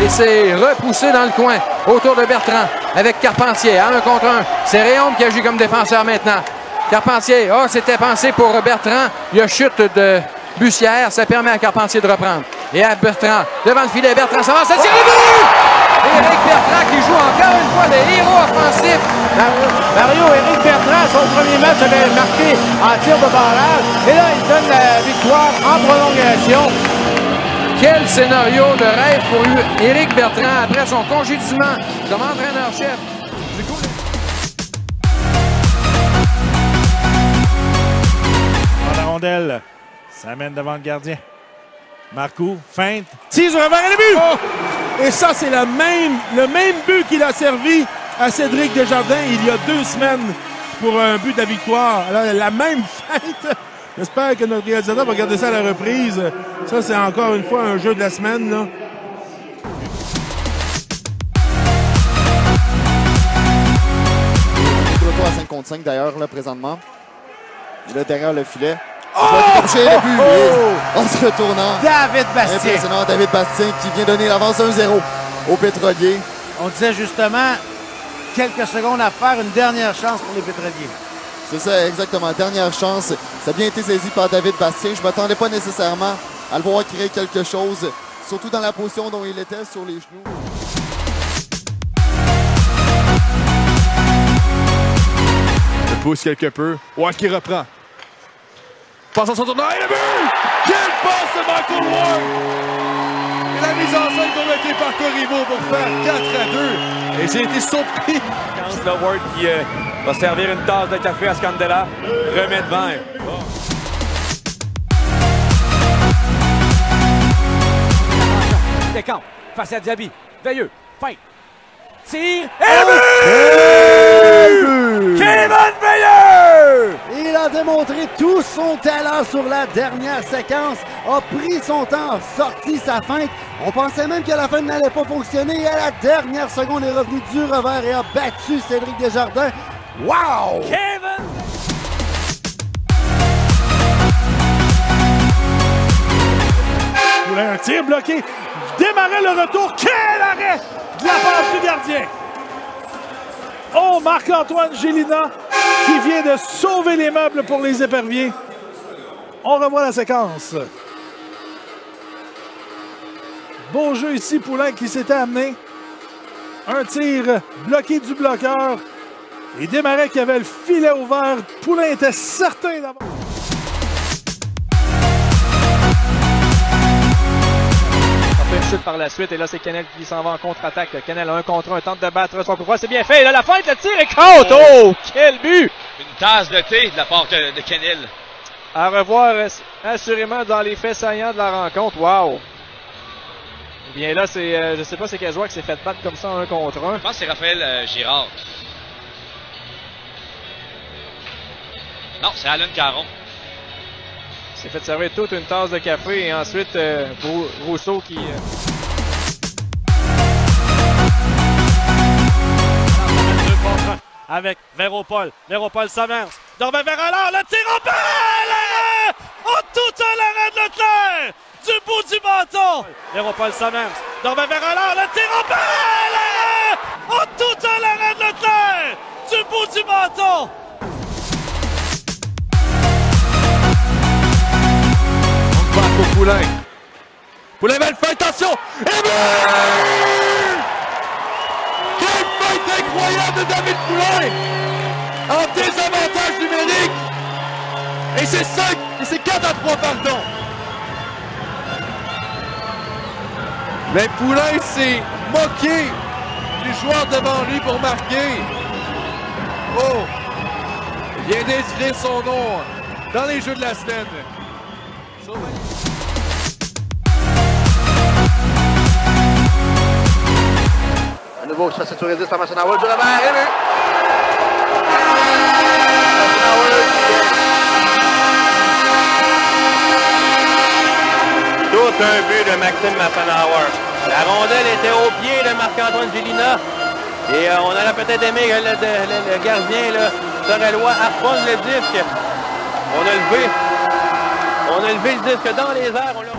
Et c'est repoussé dans le coin autour de Bertrand avec Carpentier à 1 contre 1. C'est Réaume qui agit comme défenseur maintenant. Carpentier, c'était pensé pour Bertrand. Il y a chute de Bussière. Ça permet à Carpentier de reprendre. Et à Bertrand, devant le filet, Bertrand s'avance, ça tire le but! Éric Bertrand qui joue encore une fois des héros offensifs. Mario, Éric Bertrand, son premier match avait marqué en tir de barrage. Et là, il donne la victoire en prolongation. Quel scénario de rêve pour Éric Bertrand après son congédiement comme entraîneur-chef du coup. La rondelle, ça mène devant le gardien. Marcoux, feinte, tire sur revers et le but! Oh! Et ça, c'est le même but qu'il a servi à Cédric Desjardins il y a 2 semaines pour un but de victoire. Alors, la même feinte. J'espère que notre réalisateur va regarder ça à la reprise. Ça, c'est encore une fois un jeu de la semaine, là. Il est à 5 contre 5 d'ailleurs, là, présentement. Il est derrière le filet. Le but, en se retournant. David Bastien. Impressionnant, David Bastien qui vient donner l'avance 1-0 au Pétrolier. On disait justement quelques secondes à faire, une dernière chance pour les Pétroliers. C'est ça, exactement. Dernière chance. Ça a bien été saisi par David Bastien. Je ne m'attendais pas nécessairement à le voir créer quelque chose, surtout dans la position dont il était sur les genoux. Il pousse quelque peu. Ward qui reprend. Passe en son tournoi et le but! Quelle passe de Michael Ward! Et la mise en scène convertie par Corriveau pour faire 4-2. Et j'ai été surpris. Le Ward qui va servir une tasse de café à Scandella. Remet devant. Décamp, face à Diaby. Veilleux, fight. Tire et but! Kevin Veilleux! Il a démontré tout son talent sur la dernière séquence, a pris son temps, a sorti sa feinte. On pensait même que la feinte n'allait pas fonctionner et à la dernière seconde est revenu du revers et a battu Cédric Desjardins. Wow! Kevin! Un tir bloqué. Démarrer le retour. Quel arrêt de la part du gardien. Oh, Marc-Antoine Gélina qui vient de sauver les meubles pour les éperviers. On revoit la séquence. Beau jeu ici, Poulain qui s'était amené. Un tir bloqué du bloqueur. Et Desmarais qui avait le filet ouvert. Poulain était certain d'avoir... Une chute par la suite et là c'est Kennel qui s'en va en contre-attaque. Kennel 1 contre 1 tente de battre son coup franc, c'est bien fait. Et là la feinte, le tir est contre. Oh, quel but! Une tasse de thé de la part de Kennel. À revoir assurément dans les faits saillants de la rencontre. Wow! Eh bien là c'est, je sais pas c'est quel joueur qui s'est fait battre comme ça 1 contre 1. Je pense que c'est Raphaël Girard. Non, c'est Alan Caron. Il s'est fait servir toute une tasse de café et ensuite Rousseau qui... Avec Véropol. Véropol s'avance. Dormait vers alors, le tir en balle! Oh, tout à l'arrêt de Leclerc! Du bout du bâton! Véropol s'avance. Dormait vers alors, le tir en balle! Oh, tout à l'arrêt de Leclerc! Du bout du bâton! Pour Poulain. Poulain va le faire, attention! Et but! Quelle fight incroyable de David Poulain! En désavantage numérique! Et c'est 5, et c'est 4-3, pardon! Mais Poulain s'est moqué du joueur devant lui pour marquer. Oh! Il vient d'inscrire son nom dans les jeux de la semaine. À nouveau, ça c'est résiste par Massenauer du revers et but! Tout un but de Maxime Massenauer. La rondelle était au pied de Marc-Antoine Gélina. Et on aurait peut-être aimé que le gardien, là, Sorellois, affronte le disque. On a levé le disque dans les airs. On l'a